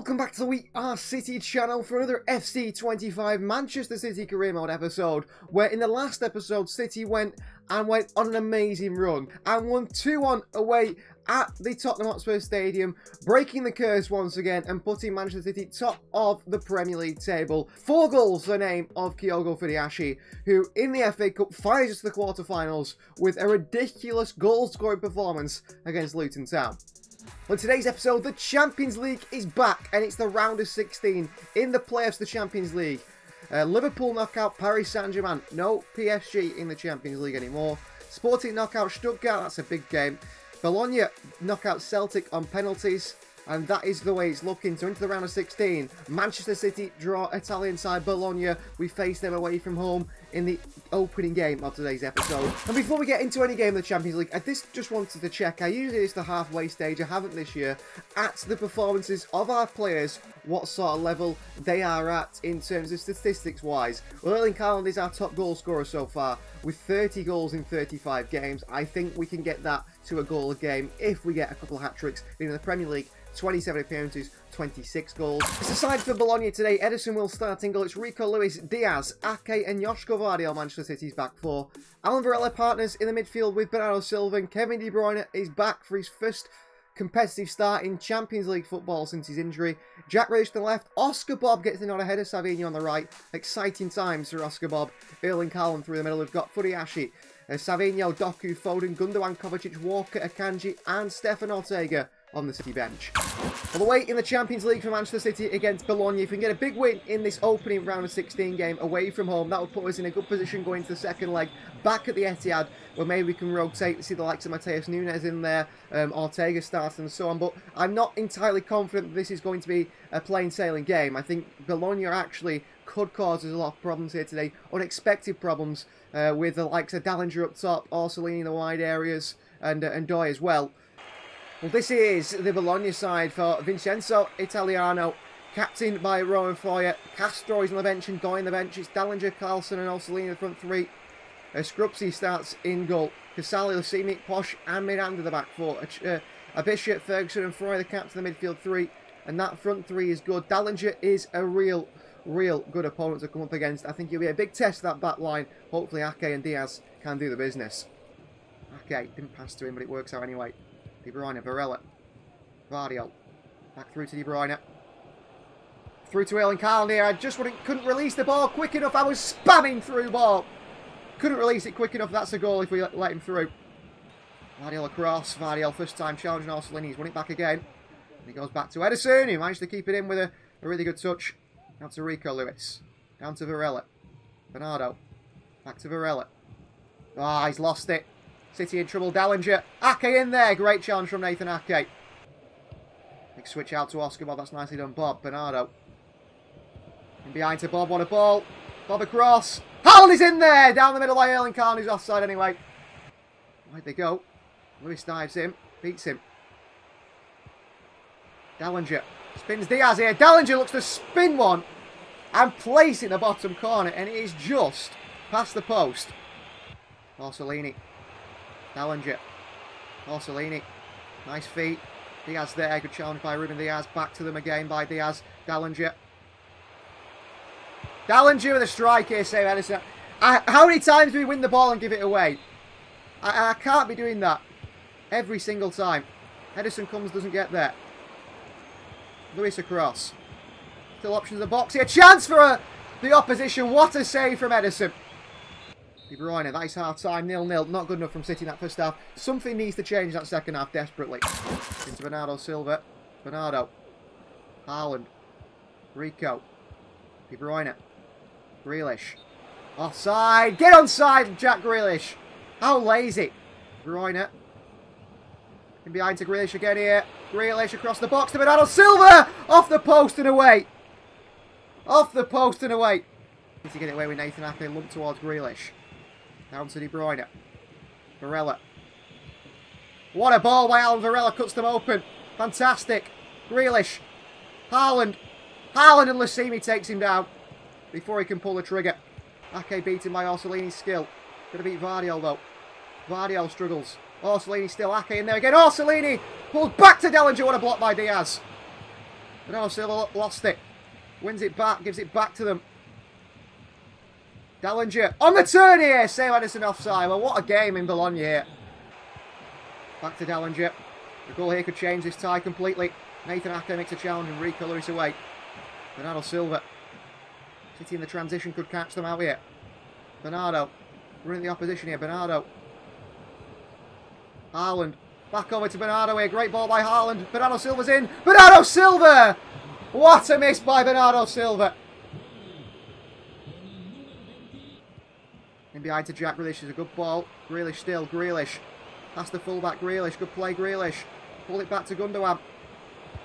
Welcome back to the We Are City channel for another FC25 Manchester City career mode episode, where in the last episode City went on an amazing run and won 2-1 away at the Tottenham Hotspur Stadium, breaking the curse once again and putting Manchester City top of the Premier League table. 4 goals to the name of Doku FINALLY, who in the FA Cup fires us to the quarter-finals with a ridiculous goal-scoring performance against Luton Town. On today's episode, the Champions League is back, and it's the round of 16 in the playoffs of the Champions League. Liverpool knock out Paris Saint-Germain. No PSG in the Champions League anymore. Sporting knock out Stuttgart. That's a big game. Bologna knock out Celtic on penalties. And that is the way it's looking. So into the round of 16, Manchester City draw Italian side Bologna. We face them away from home in the opening game of today's episode. And before we get into any game of the Champions League, I just wanted to check. I usually do this the halfway stage. I haven't this year. At the performances of our players, what sort of level they are at in terms of statistics-wise. Well, Erling Haaland is our top goal scorer so far with 30 goals in 35 games. I think we can get that to a goal a game if we get a couple of hat-tricks in the Premier League. 27 appearances, 26 goals. It's aside for Bologna today. Ederson will start in goal. It's Rico Lewis, Diaz, Ake and Joshko Vardy, Manchester City's back four. Alan Varela partners in the midfield with Bernardo Silva, and Kevin De Bruyne is back for his first competitive start in Champions League football since his injury. Jack Grealish to the left. Oscar Bob gets the nod ahead of Savinho on the right. Exciting times for Oscar Bob. Erling Haaland through the middle. We've got FINALLY, Savinho, Doku, Foden, Gundogan, Kovacic, Walker, Akanji and Stefan Ortega on the City bench. All the way in the Champions League for Manchester City against Bologna. If we can get a big win in this opening round of 16 game away from home, that would put us in a good position going into the second leg back at the Etihad, where maybe we can rotate, see the likes of Matheus Nunes in there, Ortega starting and so on. But I'm not entirely confident that this is going to be a plain sailing game. I think Bologna actually could cause us a lot of problems here today, unexpected problems with the likes of Dallinger up top, Orsolini in the wide areas, and Doy as well. Well, this is the Bologna side for Vincenzo Italiano, captained by Rowan Foyer. Castro is on the bench and Doy on the bench. It's Dallinger, Carlson and Orsolini in the front three. Scrupsy starts in goal. Casali, Lusimi, Posh and Miranda the back four. Abisha, Ferguson and Froy the captain of the midfield three. And that front three is good. Dallinger is a real good opponent to come up against. I think he'll be a big test of that back line. Hopefully Ake and Diaz can do the business. Ake didn't pass to him, but it works out anyway. De Bruyne, Varela, Vardy, back through to De Bruyne. Through to Erling Haaland here. I just couldn't release the ball quick enough. I was spamming through ball. Couldn't release it quick enough. That's a goal if we let him through. Vardy across. Vardy first time challenging Orsolini. He's won it back again. And he goes back to Ederson. He managed to keep it in with a really good touch. Down to Rico Lewis. Down to Varela. Bernardo. Back to Varela. Ah, he's lost it. City in trouble. Dallinger. Ake in there. Great challenge from Nathan Ake. Big switch out to Oscar Bob. That's nicely done. Bob. Bernardo. In behind to Bob. What a ball. Bob across. Haaland is in there. Down the middle by Erling Haaland. He's offside anyway. Where'd they go? Lewis dives him. Beats him. Dallinger. Spins Diaz here. Dallinger looks to spin one and place it in the bottom corner. And it is just past the post. Orsolini. Dallinger. Orsolini. Nice feet. Diaz there. Good challenge by Ruben Diaz. Back to them again by Diaz. Dallinger. Dallinger with a strike here, save Ederson. How many times do we win the ball and give it away? I can't be doing that every single time. Ederson comes, doesn't get there. Lewis across. Still options in the box here. Chance for the opposition. What a save from Ederson. De Bruyne, that is half-time, 0-0. Not good enough from City in that first half. Something needs to change that second half desperately. Into Bernardo Silva. Bernardo. Haaland. Rico. De Bruyne. Grealish. Offside. Get onside, Jack Grealish. How lazy. De Bruyne. In behind to Grealish again here. Grealish across the box to Bernardo Silva. Off the post and away. Off the post and away. Needs to get it away with Nathan Ake. Lump towards Grealish. Down to De Bruyne. Varela. What a ball by Alan Varela. Cuts them open. Fantastic. Grealish. Haaland. Haaland and Lusimi takes him down before he can pull the trigger. Ake beaten by Orsolini's skill. Going to beat Vardy though. Vardy struggles. Orsolini still. Ake in there again. Orsolini pulls back to Dallinger. What a block by Diaz. Bernardo Silva lost it. Wins it back, gives it back to them. Dallinger on the turn here. Save Edison offside. Well, what a game in Bologna here. Back to Dallinger. The goal here could change this tie completely. Nathan Ake makes a challenge and Rico Lewis away. Bernardo Silva. City in the transition could catch them out here. Bernardo. Running the opposition here. Bernardo. Haaland. Back over to Bernardo here. Great ball by Haaland. Bernardo Silva's in. Bernardo Silva! What a miss by Bernardo Silva. In behind to Jack Grealish is a good ball. Grealish still. Grealish. Past the fullback. Grealish. Good play Grealish. Pull it back to Gundogan.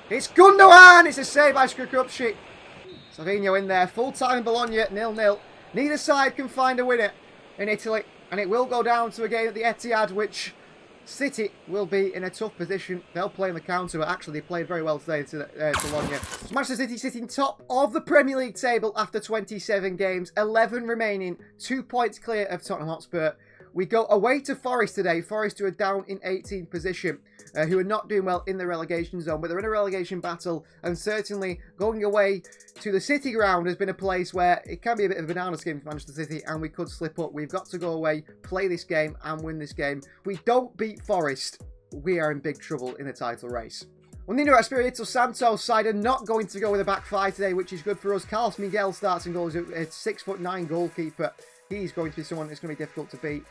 It's Gundogan! It's a save by Skripsky. Savinho in there. Full time in Bologna. 0-0. Neither side can find a winner in Italy. And it will go down to a game at the Etihad, which City will be in a tough position. They'll play on the counter, but actually they played very well today to Bologna. Manchester City sitting top of the Premier League table after 27 games. 11 remaining. 2 points clear of Tottenham Hotspur. We go away to Forest today. Forest, who are down in 18th position, who are not doing well in the relegation zone, but they're in a relegation battle, and certainly going away to the City ground has been a place where it can be a bit of a banana skin for Manchester City, and we could slip up. We've got to go away, play this game, and win this game. If we don't beat Forest, we are in big trouble in the title race. Well, Nuno Espirito Santos side are not going to go with a back five today, which is good for us. Carlos Miguel starts in goals. He's a 6'9" goalkeeper. He's going to be someone that's going to be difficult to beat.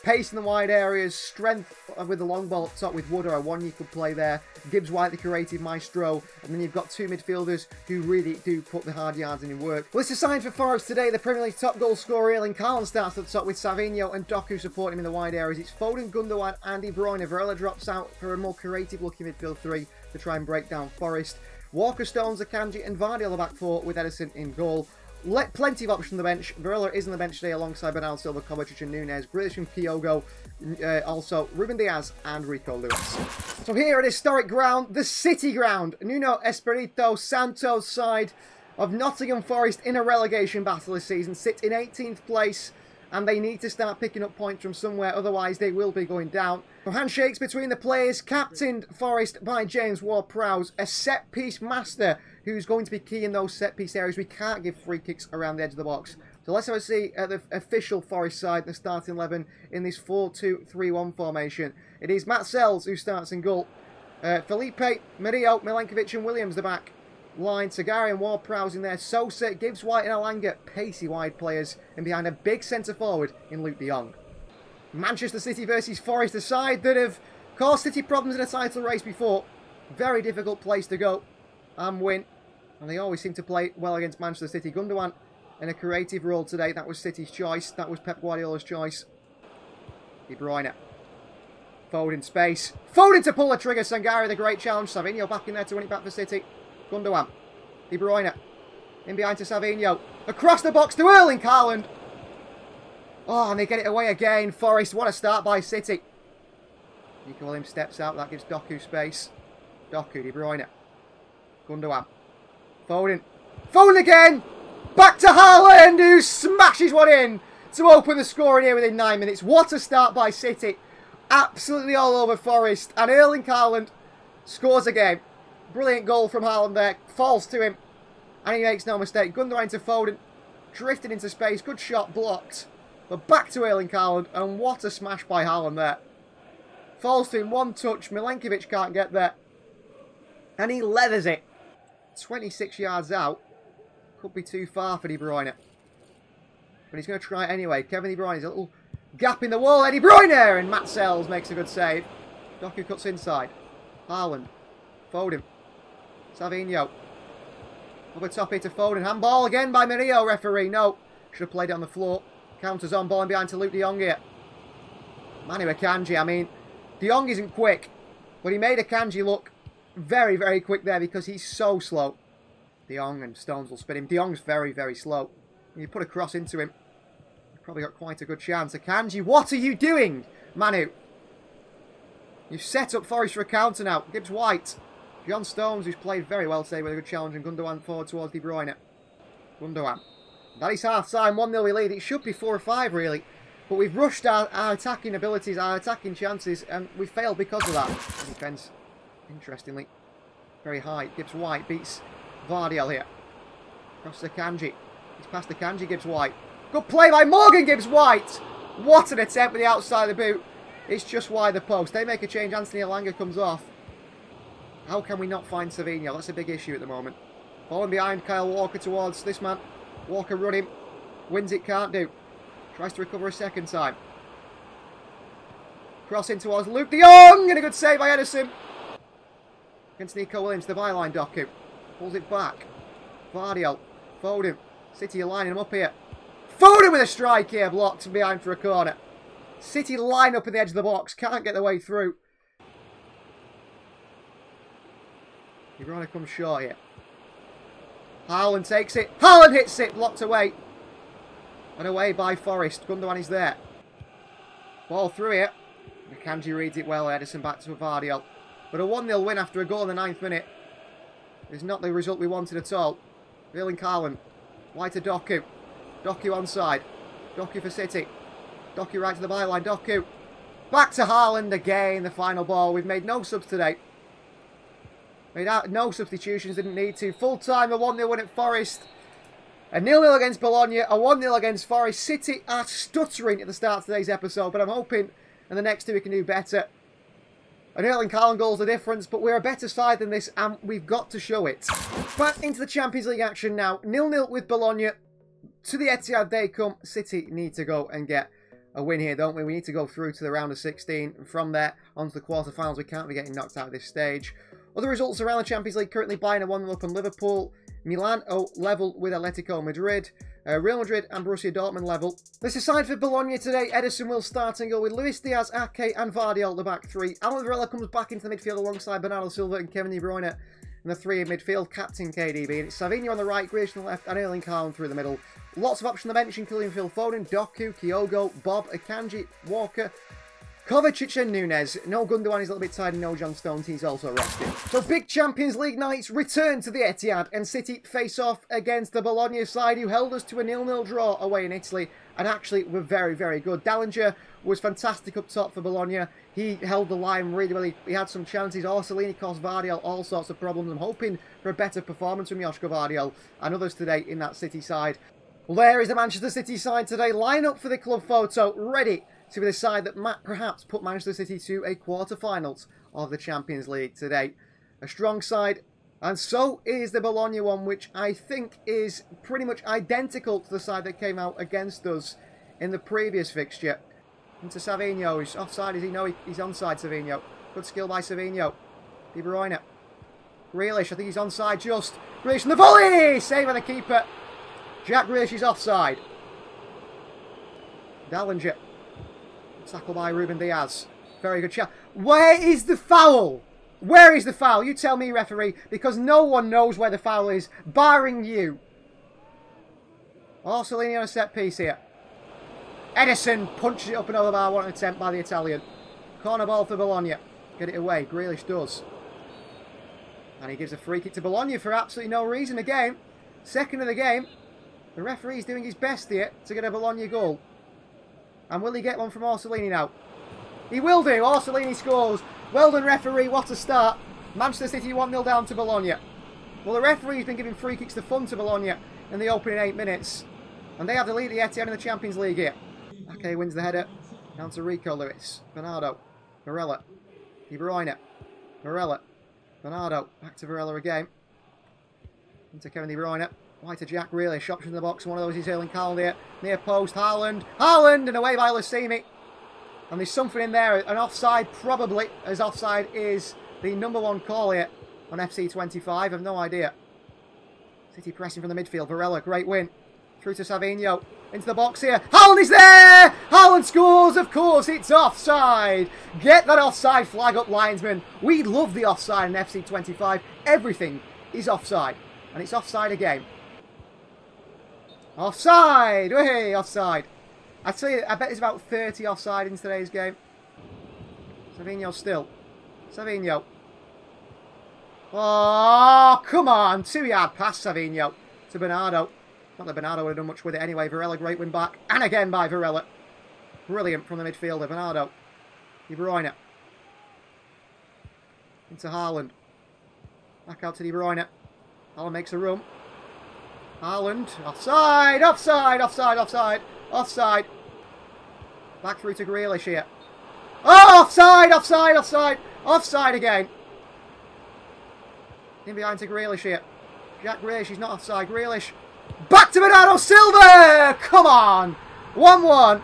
Pace in the wide areas, strength with the long ball up top with Wood or Awoniyi could play there. Gibbs White, the creative maestro. And then you've got two midfielders who really do put the hard yards in work. Well, it's a sign for Forest today. The Premier League top goal scorer, Erling Haaland, starts at the top with Savinho and Doku supporting him in the wide areas. It's Foden, Gundogan and De Bruyne. Varela drops out for a more creative looking midfield three to try and break down Forest. Walker, Stones, Akanji and Vardy on the back four with Edison in goal. Plenty of options on the bench. Varela is on the bench today alongside Bernardo Silva, Kovacic and Nunez. Grealish and Kyogo. Also Ruben Diaz and Rico Lewis. So here at historic ground, the City ground. Nuno Espirito Santos side of Nottingham Forest in a relegation battle this season sit in 18th place. And they need to start picking up points from somewhere, otherwise they will be going down. So handshakes between the players, captained Forest by James Ward-Prowse, a set-piece master who's going to be key in those set-piece areas. We can't give free kicks around the edge of the box. So let's have a see at the official Forest side, the starting 11 in this 4-2-3-1 formation. It is Matt Sells who starts in goal. Felipe, Murillo, Milenkovic and Williams the back line. Tagari and Ward-Prowse in there. Sosa, Gibbs White and Alanga, pacey wide players, and behind a big centre forward in Luke de Jong. Manchester City versus Forest, a side that have caused City problems in a title race before. Very difficult place to go and win, and they always seem to play well against Manchester City. Gundogan in a creative role today. That was City's choice. That was Pep Guardiola's choice. De Bruyne. Foden space. Foden to pull the trigger. Sangare the great challenge. Savinho back in there to win it back for City. Gundogan. De Bruyne. In behind to Savinho. Across the box to Erling Haaland. Oh, and they get it away again. Forest, what a start by City. Nico Williams steps out. That gives Doku space. Doku, De Bruyne. Gundogan. Foden. Foden again. Back to Haaland, who smashes one in to open the scoring here within 9 minutes. What a start by City. Absolutely all over Forest. And Erling Haaland scores again. Brilliant goal from Haaland there. Falls to him. And he makes no mistake. Gundogan to Foden. Drifted into space. Good shot. Blocked. But back to Erling Haaland. And what a smash by Haaland there. Falls to him. One touch. Milenkovic can't get there. And he leathers it. 26 yards out. Could be too far for De Bruyne. But he's going to try it anyway. Kevin De Bruyne is a little gap in the wall. De Bruyne! And Matt Sells makes a good save. Doku cuts inside. Haaland. Foden. Savinho. Over top here to Foden. Handball again by Murillo, referee. No. Should have played it on the floor. Counters on. Ball in behind to Luke de Jong here. Manu Akanji. I mean, de Jong isn't quick. But he made Akanji look very, very quick there because he's so slow. De Jong and Stones will spin him. De Jong's very, very slow. And you put a cross into him. You've probably got quite a good chance. Akanji, what are you doing, Manu? You've set up Forest for a counter now. Gibbs White. John Stones, who's played very well today with a good challenge, and Gundogan forward towards De Bruyne. Gundogan. That is half time. 1-0 we lead. It should be 4 or 5, really. But we've rushed our attacking abilities, our attacking chances, and we failed because of that. Defence, interestingly. Very high. Gibbs White beats Vardiel here. Across to Kanji. He's past the Kanji, Gibbs White. Good play by Morgan Gibbs White. What an attempt with the outside of the boot. It's just wide the post. They make a change. Anthony Elanga comes off. How can we not find Savinho? That's a big issue at the moment. Falling behind Kyle Walker towards this man. Walker running. Wins it, can't do. Tries to recover a second time. Crossing towards Luke de Jong. And a good save by Edison. Against Nico Williams. The byline Doku. Pulls it back. Vardiel. Foden. City are lining him up here. Foden with a strike here. Blocked from behind for a corner. City line up at the edge of the box. Can't get the way through. De Bruyne comes short here. Haaland takes it. Haaland hits it. Blocked away. And away by Forest. Gundogan is there. Ball through here. Akanji reads it well. Edison back to Vardiel. But a 1-0 win after a goal in the 9th minute is not the result we wanted at all. Erling Haaland. Wide to Doku. Doku onside. Doku for City. Doku right to the byline. Doku. Back to Haaland again. The final ball. We've made no subs today. Made out no substitutions. Didn't need to. Full time. A 1-0 win at Forest. A 0-0 against Bologna. A 1-0 against Forest. City are stuttering at the start of today's episode. But I'm hoping in the next two we can do better. An Erling Haaland goal's the difference, but we're a better side than this, and we've got to show it. Back into the Champions League action now. 0-0 with Bologna. To the Etihad they come. City need to go and get a win here, don't we? We need to go through to the round of 16. And from there, on to the quarterfinals. We can't be getting knocked out at this stage. Other results around the Champions League. Currently Bayern are 1-0 up on Liverpool. Milan level with Atletico Madrid. Real Madrid and Borussia Dortmund level. This is side for Bologna today. Edison will start and go with Luis Diaz, Ake and Vardiel the back three. Alan Varela comes back into the midfield alongside Bernardo Silva and Kevin De Bruyne in the three in midfield. Captain KDB. And it's Savinho on the right, Grealish on the left and Erling Haaland through the middle. Lots of options on the bench including Phil Foden, Doku, Kyogo, Bob, Akanji, Walker, Kovacic and Nunes. No Gundogan is a little bit tired and no John Stones. He's also rested. So big Champions League nights return to the Etihad and City face off against the Bologna side who held us to a 0-0 draw away in Italy and actually were very, very good. Dallinger was fantastic up top for Bologna. He held the line really well. He had some chances. Orsolini caused Vardiel all sorts of problems. I'm hoping for a better performance from Joshka Vardiel and others today in that City side. Well, there is the Manchester City side today. Line up for the club photo. Ready to be the side that might perhaps put Manchester City to a quarter-finals of the Champions League today. A strong side, and so is the Bologna one, which I think is pretty much identical to the side that came out against us in the previous fixture. Into Savinho, he's offside, is he? No, he's onside, Savinho. Good skill by Savinho. De Bruyne. Grealish, I think he's onside just. Grealish and the volley! Save by the keeper. Jack Grealish is offside. Dallinger. Tackle by Ruben Diaz. Very good shot. Where is the foul? Where is the foul? You tell me, referee, because no one knows where the foul is, barring you. Orsolini on a set piece here. Edison punches it up and over the bar. What an attempt by the Italian. Corner ball for Bologna. Get it away. Grealish does. And he gives a free kick to Bologna for absolutely no reason again. Second of the game. The referee's doing his best here to get a Bologna goal. And will he get one from Orsolini now? He will do. Orsolini scores. Well done, referee. What a start. Manchester City 1-0 down to Bologna. Well, the referee's been giving free kicks to fun to Bologna in the opening 8 minutes. And they have the lead at the Etihad in the Champions League here. Ake wins the header. Down to Rico Lewis. Bernardo. Varela. De Bruyne. Varela. Bernardo. Back to Varela again. Into Kevin De Bruyne. Wide to Jack Grealish, option in the box, one of those is Erling Haaland here, near post, Haaland, and away by Lasimi. And there's something in there, an offside probably, as offside is the #1 call here on FC 25, I've no idea. City pressing from the midfield, Varela, great win. Through to Savinho, into the box here, Haaland is there! Haaland scores, of course, it's offside! Get that offside flag up, linesman. We love the offside in FC 25, everything is offside, and it's offside again. Offside! Hey, offside. I tell you, I bet there's about 30 offside in today's game. Savinho still. Savinho. Oh, come on. 2-yard pass, Savinho, to Bernardo. Not that Bernardo would have done much with it anyway. Varela, great win back. And again by Varela. Brilliant from the midfielder. Bernardo. De Bruyne. Into Haaland. Back out to De Bruyne. Haaland makes a run. Haaland. Offside! Offside! Offside! Offside! Offside! Back through to Grealish here. Oh! Offside! Offside! Offside! Offside again. In behind to Grealish here. Jack Grealish, he's not offside. Grealish. Back to Bernardo Silva! Come on! 1-1.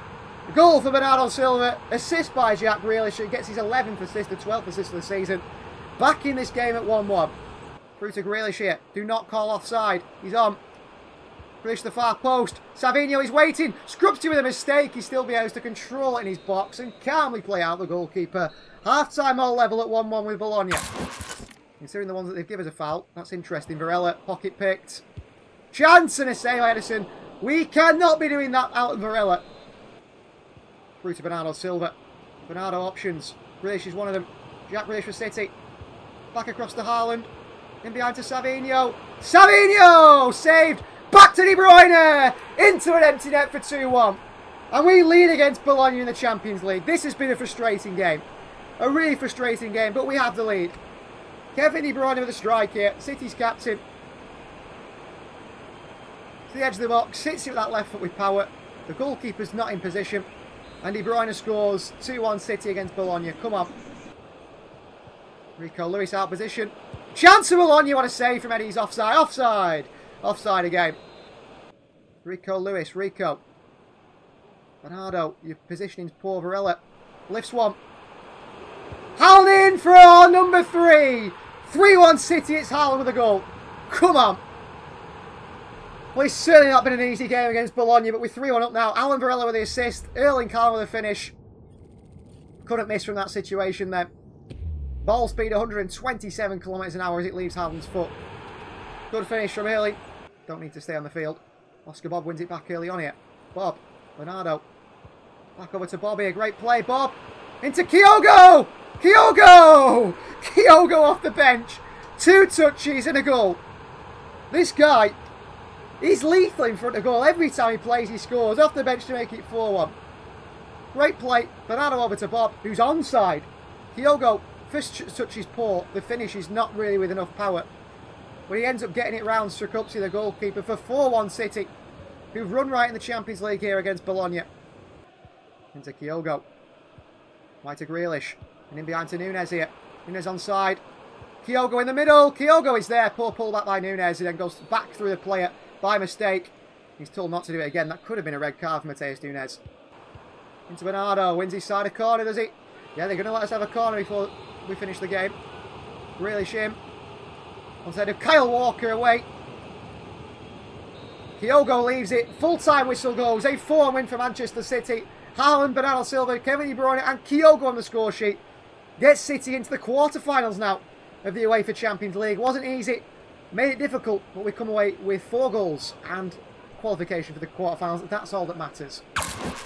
Goal for Bernardo Silva. Assist by Jack Grealish. He gets his 11th assist, the 12th assist of the season. Back in this game at 1-1. Through to Grealish here. Do not call offside. He's on. Grealish to the far post. Savinho is waiting. Scrubs to with a mistake. He still be able to control it in his box and calmly play out the goalkeeper. Half-time all level at 1-1 with Bologna. Considering the ones that they've given us a foul. That's interesting. Varela, pocket picked. Chance and a save by Edison. We cannot be doing that out of Varela. Through to Bernardo Silva. Bernardo options. Grealish is one of them. Jack Grealish for City. Back across to Haaland. In behind to Savinho. Savinho! Saved. Back to De Bruyne. Into an empty net for 2-1. And we lead against Bologna in the Champions League. This has been a frustrating game. A really frustrating game, but we have the lead. Kevin De Bruyne with a strike here. City's captain. To the edge of the box. Sits it with that left foot with power. The goalkeeper's not in position. And De Bruyne scores 2-1 City against Bologna. Come on. Rico Lewis out of position. Chance for Bologna. What a save from Eddie's offside. Offside. Offside again. Rico Lewis. Rico. Bernardo. Your positioning's poor. Varela. Lifts one. Haaland in for number 3. 3-1 City. It's Haaland with a goal. Come on. Well, it's certainly not been an easy game against Bologna, but we're 3-1 up now. Alan Varela with the assist. Erling Haaland with the finish. Couldn't miss from that situation then. Ball speed 127 kilometres an hour as it leaves Haaland's foot. Good finish from Erling. Don't need to stay on the field. Oscar Bob wins it back early on here. Bob. Bernardo. Back over to Bob here. Great play, Bob. Into Kyogo! Kyogo! Kyogo off the bench. 2 touches and a goal. This guy, he's lethal in front of goal. Every time he plays, he scores. Off the bench to make it 4-1. Great play. Bernardo over to Bob, who's onside. Kyogo, first touch is poor. The finish is not really with enough power. But he ends up getting it round Strakupsi, the goalkeeper, for 4-1 City, who've run right in the Champions League here against Bologna. Into Kyogo. Right to Grealish. And in behind to Nunes here. Nunes onside. Kyogo in the middle. Kyogo is there. Poor pull back by Nunes. He then goes back through the player by mistake. He's told not to do it again. That could have been a red card for Mateus Nunes. Into Bernardo. Wins his side of corner, does he? Yeah, they're going to let us have a corner before we finish the game. Grealish in. Onside of Kyle Walker away. Kyogo leaves it. Full-time whistle goes. A 4-1 win for Manchester City. Haaland, Bernardo Silva, Kevin De Bruyne and Kyogo on the score sheet. Gets City into the quarter-finals now of the UEFA Champions League. Wasn't easy. Made it difficult, but we come away with 4 goals and qualification for the quarter-finals. That's all that matters.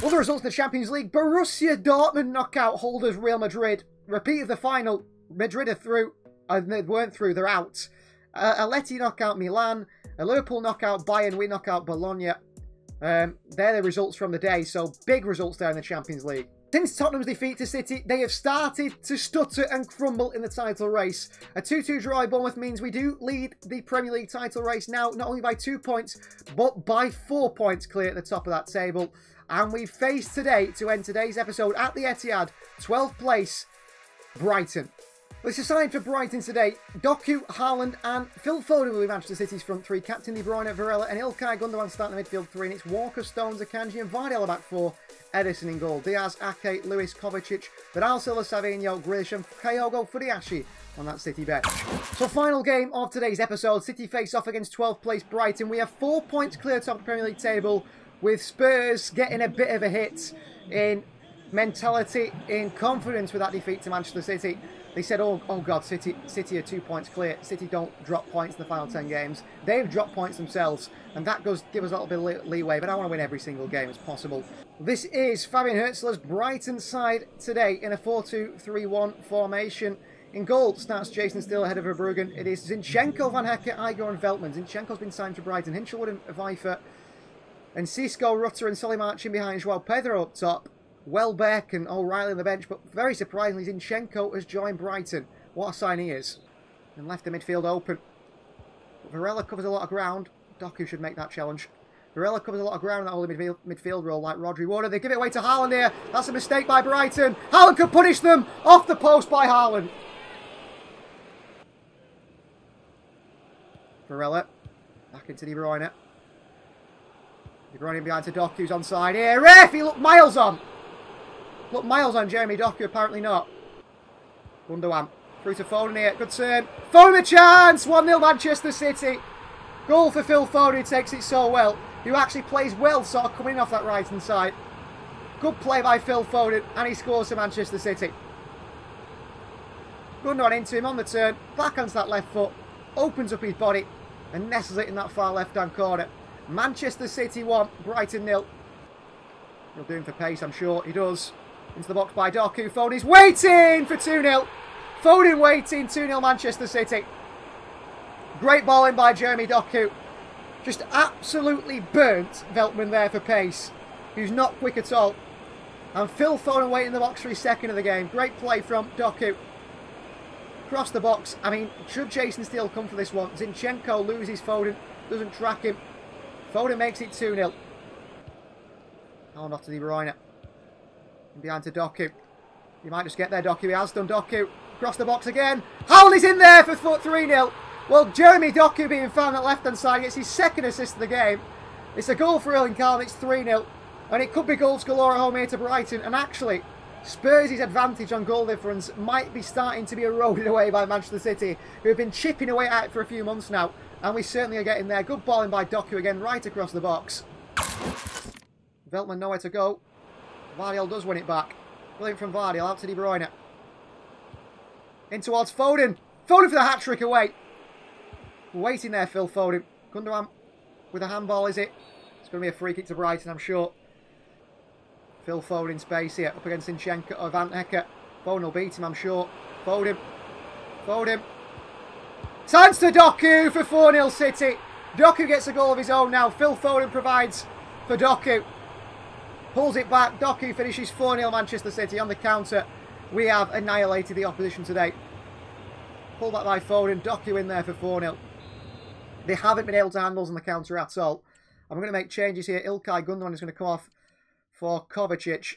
Other results in the Champions League. Borussia Dortmund knockout holders Real Madrid. Repeat of the final. Madrid are through. They weren't through, they're out. Atleti knockout Milan. Liverpool knockout Bayern. We knockout Bologna. They're the results from the day, so big results there in the Champions League. Since Tottenham's defeat to City, they have started to stutter and crumble in the title race. A 2-2 draw at Bournemouth means we do lead the Premier League title race now, not only by 2 points, but by 4 points clear at the top of that table. And we face today, to end today's episode at the Etihad, 12th place, Brighton. It's a sign for Brighton today. Doku, Haaland and Phil Foden will be Manchester City's front 3. Captain De Bruyne, Varela and Ilkay Gundogan start in the midfield 3. And it's Walker, Stones, Akanji and Vardy back 4. Edison in goal. Diaz, Ake, Lewis, Kovacic, Bernardo Silva, Savinho, Grealish and Kyogo Fudiashi on that City bench. So final game of today's episode. City face off against 12th place Brighton. We have 4 points clear top of the Premier League table, with Spurs getting a bit of a hit in mentality, in confidence with that defeat to Manchester City. They said, oh God, City are 2 points clear. City don't drop points in the final 10 games. They've dropped points themselves, and that does give us a little bit of leeway, but I want to win every single game as possible. This is Fabian Hürzeler's Brighton side today in a 4-2-3-1 formation. In goal starts Jason Still ahead of Verbruggen. It is Zinchenko, Van Hecke, Igor and Veltman. Zinchenko's been signed for Brighton. Hinchelwood and Pfeiffer. And Cisco, Rutter and Solly marching behind Joao Pedro up top. Welbeck and O'Reilly on the bench, but very surprisingly, Zinchenko has joined Brighton. What a sign he is. and left the midfield open. Varela covers a lot of ground. Doku should make that challenge. Varela covers a lot of ground in that holding midfield role like Rodri would. They give it away to Haaland here. That's a mistake by Brighton. Haaland could punish them. Off the post by Haaland. Varela. Back into De Bruyne. De Bruyne behind to Doku, who's onside here. Ref! He looked miles on. Looked miles on Jeremy Doku, apparently not. Gundogan. Through to Foden here. Good turn. Foden a chance! 1-0 Manchester City. Goal for Phil Foden, who takes it so well. Who actually plays well, sort of coming off that right-hand side. Good play by Phil Foden, and he scores for Manchester City. Gundogan into him on the turn. Back onto that left foot. Opens up his body and nestles it in that far left-hand corner. Manchester City 1, Brighton 0. He'll do him for pace, I'm sure. He does. Into the box by Doku. Foden's waiting for 2-0. Foden waiting, 2-0 Manchester City. Great ball in by Jeremy Doku. Just absolutely burnt Veltman there for pace. He's not quick at all. And Phil Foden waiting in the box for his second of the game. Great play from Doku. Across the box. I mean, should Jason Steele come for this one? Zinchenko loses Foden. Doesn't track him. Foden makes it 2-0. Haaland off to De Bruyne. And behind to Doku. He might just get there, Doku. He has done, Doku. Across the box again. Haaland is in there for 3-0. Well, Jeremy Doku being found at left-hand side gets his second assist of the game. It's a goal for Erling Haaland. It's 3-0. And it could be goals galore at home here to Brighton. And actually, Spurs' advantage on goal difference might be starting to be eroded away by Manchester City, who have been chipping away at it for a few months now. And we certainly are getting there. Good balling by Doku again, right across the box. Veltman nowhere to go. Vardiel does win it back. Brilliant from Vardiel, out to De Bruyne. In towards Foden. Foden for the hat-trick away. Waiting there, Phil Foden. Gundogan with a handball, is it? It's going to be a free kick to Brighton, I'm sure. Phil Foden in space here, up against Zinchenko or Van Hecke. Foden will beat him, I'm sure. Foden. Foden. Chance to Doku for 4-0 City. Doku gets a goal of his own now. Phil Foden provides for Doku. Pulls it back. Doku finishes 4-0 Manchester City on the counter. We have annihilated the opposition today. Pulled back by Foden. Doku in there for 4-0. They haven't been able to handle us on the counter at all. I'm going to make changes here. Ilkay Gundogan is going to come off for Kovacic.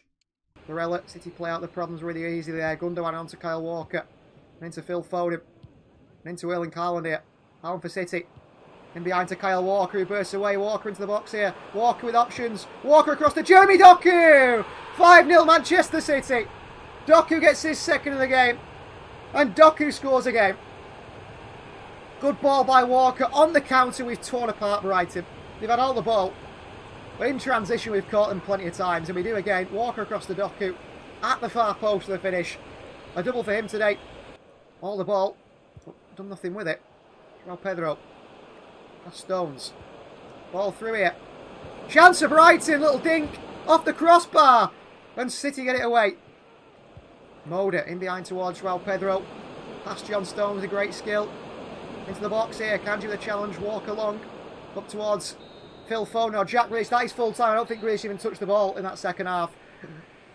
Varela, City play out the problems really easy there. Gundogan onto Kyle Walker. And into Phil Foden. And into Erling Haaland here. Haaland for City. In behind to Kyle Walker, who bursts away. Walker into the box here. Walker with options. Walker across to Jeremy Doku! 5-0 Manchester City. Doku gets his second of the game. And Doku scores again. Good ball by Walker. On the counter, we've torn apart Brighton. They've had all the ball. But in transition, we've caught them plenty of times. And we do again. Walker across to Doku. At the far post for the finish. A double for him today. All the ball. But done nothing with it. João Pedro. That's Stones. Ball through here. Chance of Brighton. Little dink. Off the crossbar. And City get it away. Moda in behind towards João Pedro. Past John Stones with a great skill. Into the box here. Kanji with a challenge. Walk along. Up towards Phil Foden or Jack Grealish. That is full time. I don't think Grealish even touched the ball in that second half.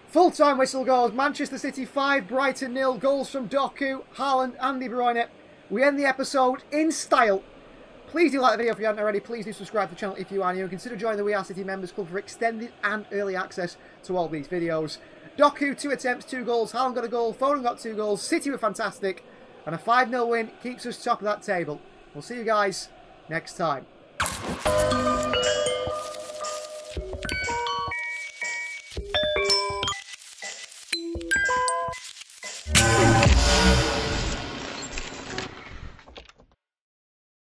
Full time whistle goes. Manchester City 5, Brighton 0. Goals from Doku, Haaland and De Bruyne. We end the episode in style. Please do like the video if you haven't already. Please do subscribe to the channel if you are new. And consider joining the We Are City Members Club for extended and early access to all these videos. Doku, 2 attempts, 2 goals. Haaland got a goal. Foden got 2 goals. City were fantastic. And a 5-0 win keeps us top of that table. We'll see you guys next time.